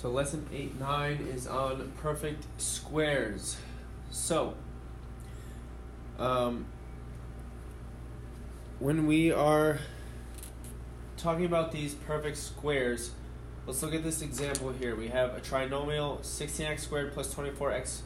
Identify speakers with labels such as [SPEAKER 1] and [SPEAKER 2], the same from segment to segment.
[SPEAKER 1] So lesson 8-9 is on perfect squares. So, when we are talking about these perfect squares, let's look at this example here. We have a trinomial 16x squared plus 24x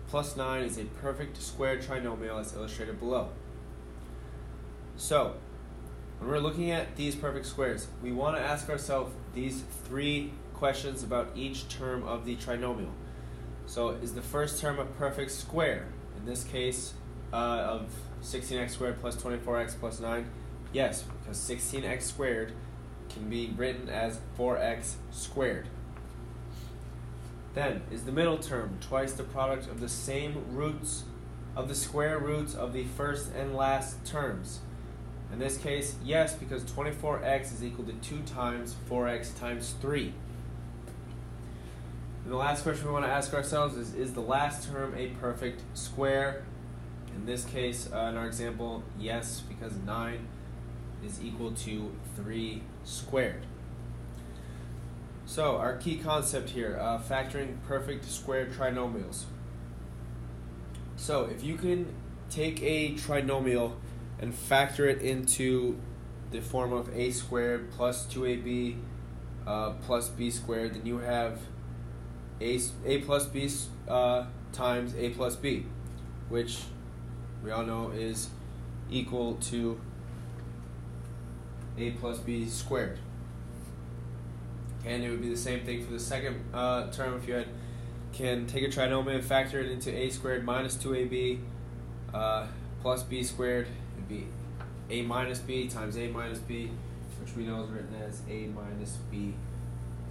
[SPEAKER 1] plus 9 is a perfect square trinomial as illustrated below. So, when we're looking at these perfect squares, we want to ask ourselves these three questions about each term of the trinomial. So, is the first term a perfect square? In this case, of 16x squared plus 24x plus 9, yes, because 16x squared can be written as 4x squared. Then, is the middle term twice the product of the same roots of the square roots of the first and last terms? In this case, yes, because 24x is equal to 2 times 4x times 3. And the last question we want to ask ourselves is the last term a perfect square? In this case, in our example, yes, because 9 is equal to 3 squared. So, our key concept here, factoring perfect square trinomials. So, if you can take a trinomial and factor it into the form of a squared plus 2ab plus b squared, then you have a plus b times a plus b, which we all know is equal to a plus b squared. And it would be the same thing for the second term. If you can take a trinomial and factor it into a squared minus 2ab plus b squared, it would be a minus b times a minus b, which we know is written as a minus b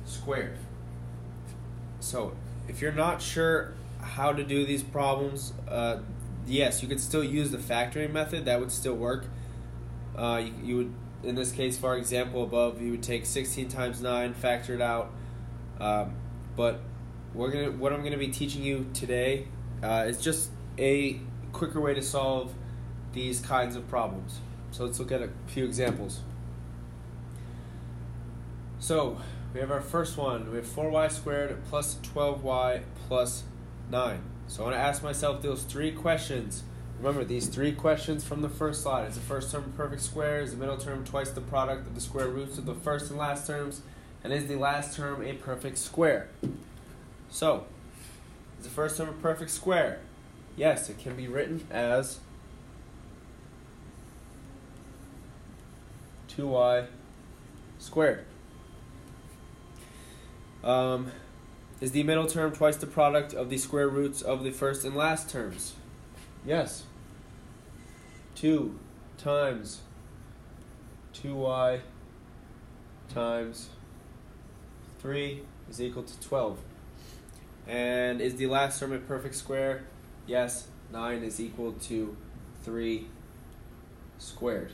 [SPEAKER 1] squared. So, if you're not sure how to do these problems, yes, you could still use the factoring method. That would still work. You would, in this case, for our example above, you would take 16 times 9, factor it out. But what I'm going to be teaching you today is just a quicker way to solve these kinds of problems. So let's look at a few examples. So we have our first one. We have 4y squared plus 12y plus 9. So I want to ask myself those three questions. Remember, these three questions from the first slide. Is the first term a perfect square? Is the middle term twice the product of the square roots of the first and last terms? And is the last term a perfect square? So, is the first term a perfect square? Yes, it can be written as 2y squared. Is the middle term twice the product of the square roots of the first and last terms? Yes. 2 times 2y times 3 is equal to 12. And is the last term a perfect square? Yes. 9 is equal to 3 squared.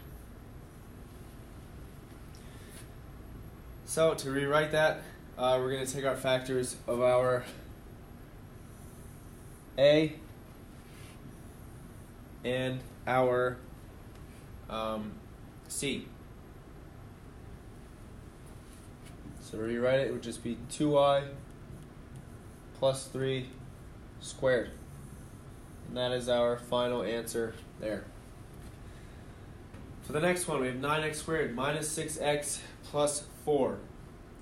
[SPEAKER 1] So, to rewrite that, we're going to take our factors of our a and our c. So to rewrite it would just be 2y plus 3 squared. And that is our final answer there. For the next one, we have 9x squared minus 6x plus 4.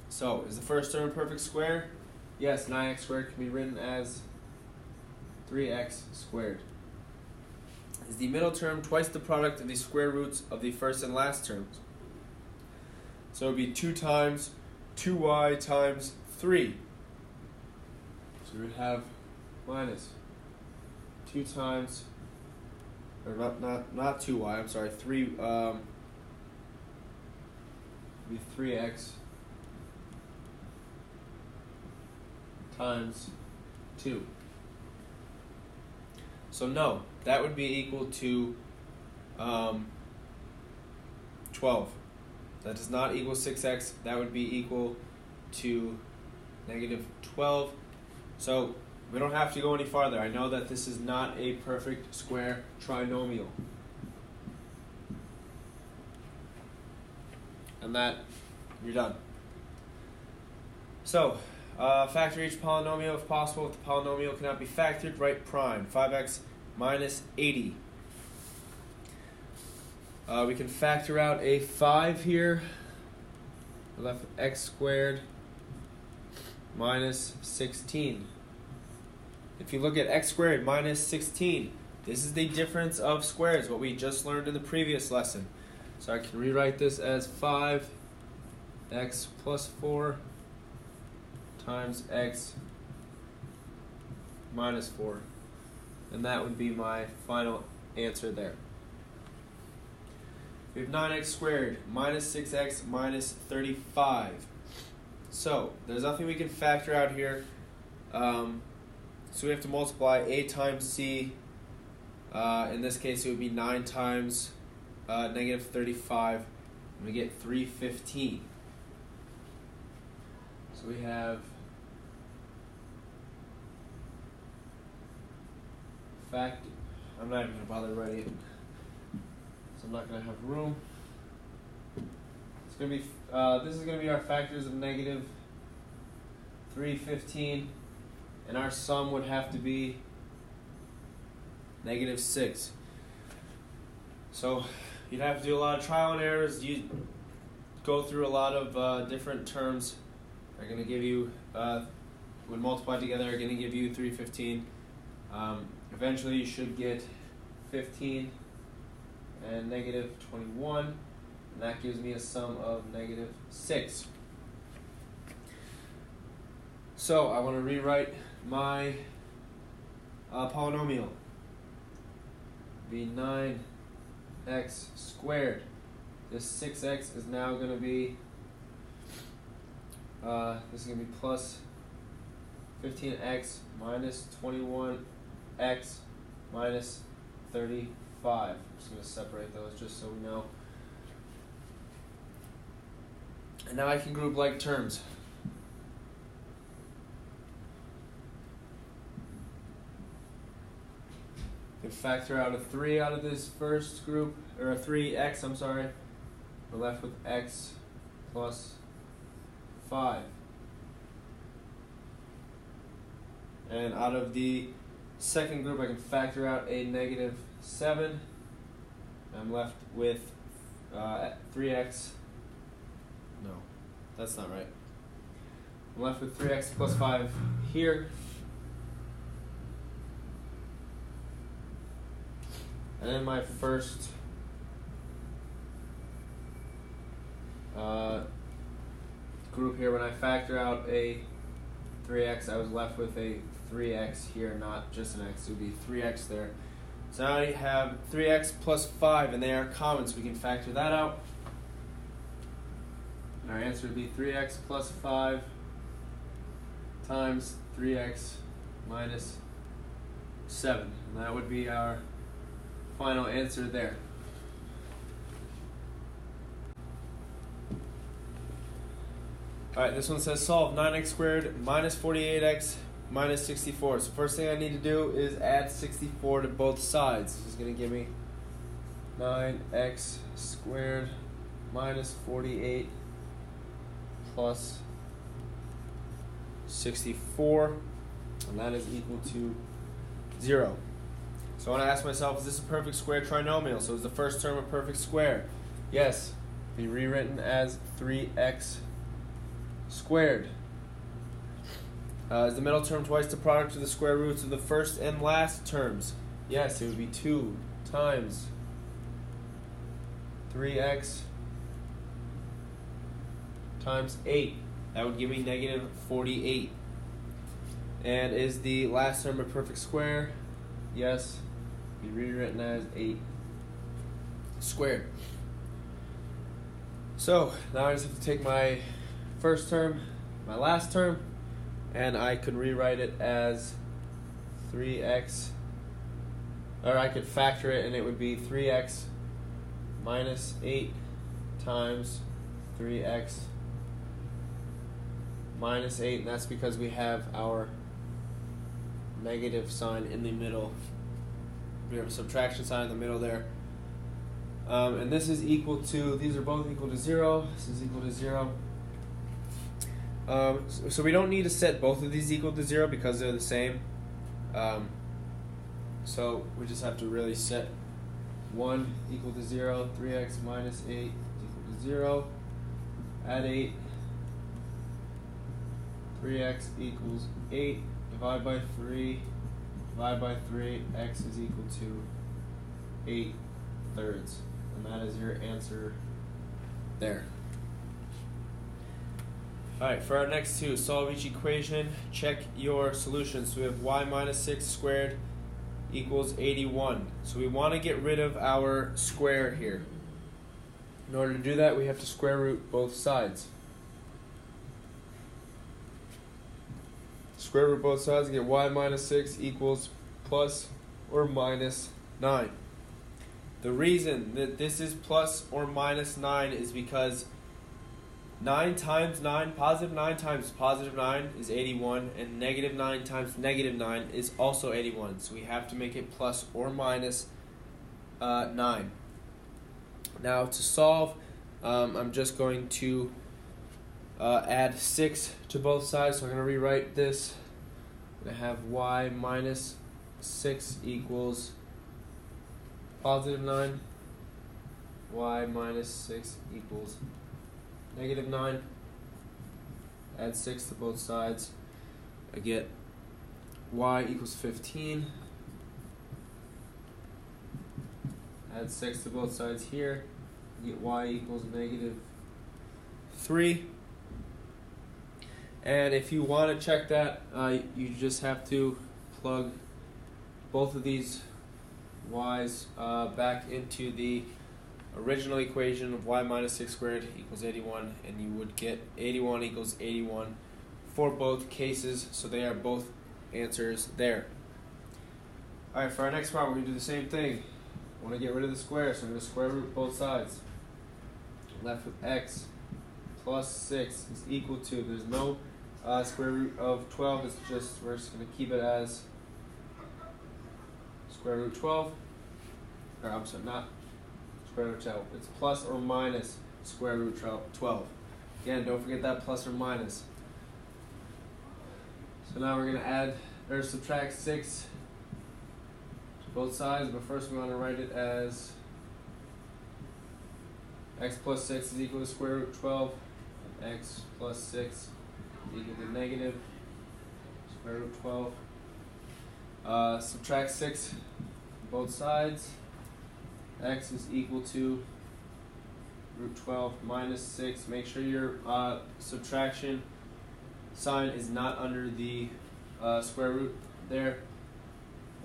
[SPEAKER 1] So, is the first term a perfect square? Yes, 9x squared can be written as 3x squared. Is the middle term twice the product of the square roots of the first and last terms? So it would be 2 times 2y times 3. So we would have minus 2 times, or not 2y, I'm sorry, 3, would be 3x times 2. So no, that would be equal to 12. That does not equal 6x. That would be equal to negative 12. So we don't have to go any farther. I know that this is not a perfect square trinomial. And that, you're done. So, Factor each polynomial if possible. If the polynomial cannot be factored, write prime. 5x minus 80. We can factor out a 5 here. We're left with x squared minus 16. If you look at x squared minus 16, this is the difference of squares, what we just learned in the previous lesson. So I can rewrite this as 5x plus 4 times x minus 4. And that would be my final answer there. We have 9x squared minus 6x minus 35. So there's nothing we can factor out here. So we have to multiply a times c. In this case, it would be 9 times negative 35. And we get 315. So we have I'm not even going to bother writing it. So I'm not going to have room. It's going to be this is going to be our factors of negative 315, and our sum would have to be negative 6. So you'd have to do a lot of trial and errors. You go through a lot of different terms. They're going to give you when multiplied together, are going to give you 315. Eventually you should get 15 and negative 21, and that gives me a sum of negative 6. So I want to rewrite my polynomial. Be 9x squared. This 6x is now going to be this is going to be plus 15x minus 21x minus 35. I'm just going to separate those just so we know. And now I can group like terms. I can factor out a 3 out of this first group, or a 3x, I'm sorry. We're left with x plus 5. And out of the second group, I can factor out a negative 7. I'm left with 3x. No, that's not right. I'm left with 3x plus 5 here. And then my first group here, when I factor out a 3x, I was left with a 3x here, not just an x. It would be 3x there. So now I have 3x plus 5, and they are common, so we can factor that out. And our answer would be 3x plus 5 times 3x minus 7. And that would be our final answer there. Alright, this one says solve 9x squared minus 48x minus 64. So first thing I need to do is add 64 to both sides. This is going to give me 9x squared minus 48 plus 64, and that is equal to 0. So I want to ask myself, is this a perfect square trinomial? So is the first term a perfect square? Yes. Be rewritten as 3x squared. Is the middle term twice the product of the square roots of the first and last terms? Yes, it would be 2 times 3x times 8. That would give me negative 48. And is the last term a perfect square? Yes. Be rewritten as 8 squared. So now I just have to take my first term, my last term, and I could rewrite it as 3x, or I could factor it and it would be 3x minus 8 times 3x minus 8, and that's because we have our negative sign in the middle. We have a subtraction sign in the middle there. And this is equal to, these are both equal to 0. This is equal to 0. So we don't need to set both of these equal to 0 because they're the same. So we just have to really set 1 equal to 0, 3x minus 8 is equal to 0, add 8, 3x equals 8, divide by 3, x is equal to 8/3. And that is your answer there. Alright, for our next two, solve each equation, check your solutions. So we have y minus 6 squared equals 81. So we want to get rid of our square here. In order to do that, we have to square root both sides. Square root both sides and get y minus 6 equals plus or minus 9. The reason that this is plus or minus 9 is because 9 times 9, positive 9 times positive 9 is 81, and negative 9 times negative 9 is also 81. So we have to make it plus or minus 9. Now to solve, I'm just going to add 6 to both sides. So I'm going to rewrite this. I'm going to have y minus 6 equals positive 9. Y minus 6 equals negative 9. Add 6 to both sides. I get y equals 15. Add 6 to both sides here. Get y equals negative 3. And if you want to check that, you just have to plug both of these y's back into the original equation of y minus 6 squared equals 81, and you would get 81 equals 81 for both cases, so they are both answers there. Alright, for our next problem, we're going to do the same thing. I want to get rid of the square, so I'm going to square root both sides. I'm left with x plus 6 is equal to, there's no square root of 12, it's just, we're just going to keep it as square root 12, or I'm sorry, not square root 12, it's plus or minus square root 12. Again, don't forget that plus or minus. So now we're going to add, or subtract 6 to both sides, but first we want to write it as x plus 6 is equal to square root 12, and x plus 6 is equal to negative square root 12. Subtract 6 to both sides. X is equal to root 12 minus 6. Make sure your subtraction sign is not under the square root there.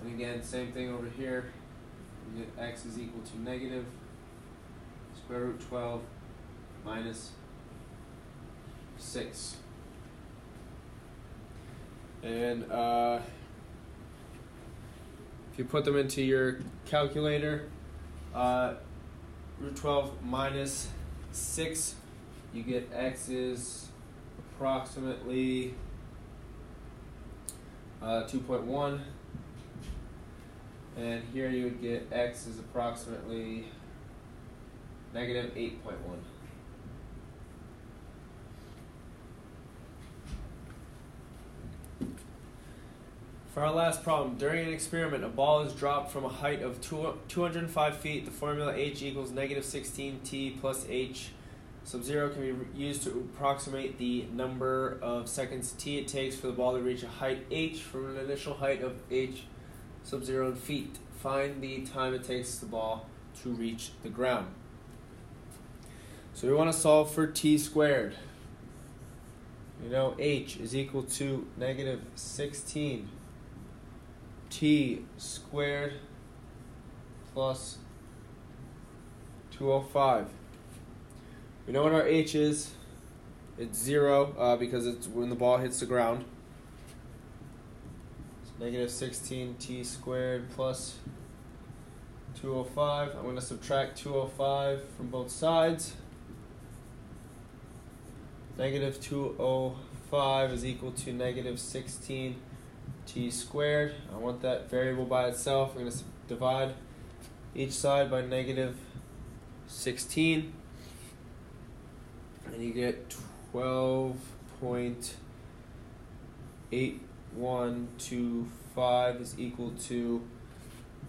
[SPEAKER 1] And again, same thing over here. We get x is equal to negative square root 12 minus 6. And if you put them into your calculator, root 12 minus 6, you get x is approximately 2.1, and here you would get x is approximately negative 8.1. For our last problem, during an experiment, a ball is dropped from a height of 205 feet. The formula h equals negative 16t plus h sub 0 can be used to approximate the number of seconds t it takes for the ball to reach a height h from an initial height of h sub 0 in feet. Find the time it takes the ball to reach the ground. So we want to solve for t squared. You know h is equal to negative 16 t squared plus 205. We know what our h is. It's 0 because it's when the ball hits the ground. It's negative 16 t squared plus 205. I'm going to subtract 205 from both sides. Negative 205 is equal to negative 16 t squared. I want that variable by itself. I'm going to divide each side by negative 16, and you get 12.5 3.8125 is equal to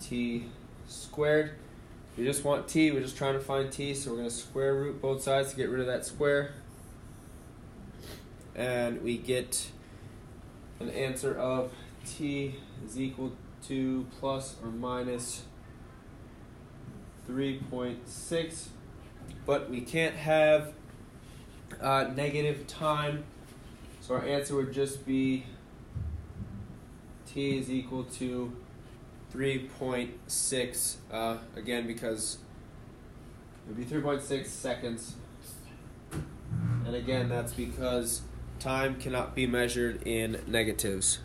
[SPEAKER 1] t squared. We just want t, we're just trying to find t, so we're going to square root both sides to get rid of that square. And we get an answer of t is equal to plus or minus 3.6, but we can't have negative time, so our answer would just be t is equal to 3.6, again because it would be 3.6 seconds, and again that's because time cannot be measured in negatives.